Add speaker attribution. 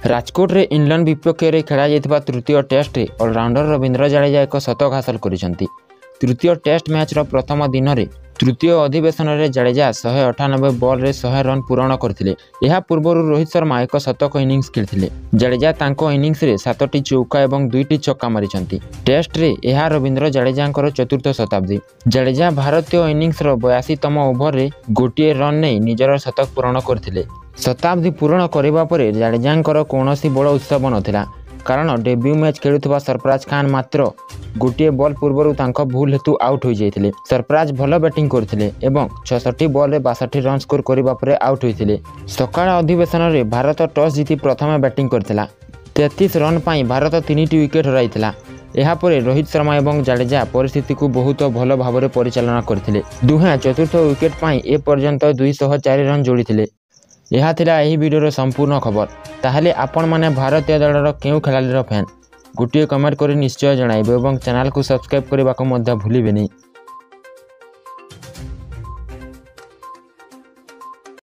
Speaker 1: राजकोट रे इंग्लैंड विपक्ष में खेल तृतीय टेस्ट रे ऑलराउंडर रवींद्र जडेजा एक शतक हासिल करिसेंती। तृतीय टेस्ट मैच प्रथम दिन में तृतीय अधिवेशन में जडेजा 198 बॉल रे 100 रन पूरण करथिले। एहा पूर्व रोहित शर्मा एक शतक इनिंग्स खेलिथिले। जडेजा तांको इनिंग्स रे 7टी चौका एवं 2टी छक्का मारिछंती। टेस्ट रे एहा रवींद्र जडेजांकर चतुर्थ शताब्दी। जडेजा भारतीय इनिंग्स रो 82तम ओभर रे गोटिए रन नै निजर शतक पूरण करथिले। शताब्दी पूर्ण करने पर जडेजांकर कौनसी बड़ उत्सव नथिला, कारण डेब्यू मैच खेलुवा सरफराज खान मात्र गोटे बॉल पूर्व भूल हेतु आउट हो जाते। सरफराज भल बैटिंग करथिले एवं 66 बॉल रे 62 रन स्कोर करने पर आउट होते। सकाळ अधिवेशन में भारत टॉस जीति प्रथम बैटिंग करथिला। 33 रन पर भारत 3टी विकेट हराइथिला। यापर रोहित शर्मा और जडेजा परिस्थिति को बहुत भल भाव परिचालना करथिले। दुहें चतुर्थ विकेट पर ए पर्यंत 204 रन जोड़ी। यह थिला एही वीडियोर संपूर्ण खबर। ताहले आपण माने भारतीय दलर केउ खेलाड़ीर फैन गोटे कमेंट कर निश्चय जणाइबे और चैनल को सब्सक्राइब करने को भूलिबे नहीं।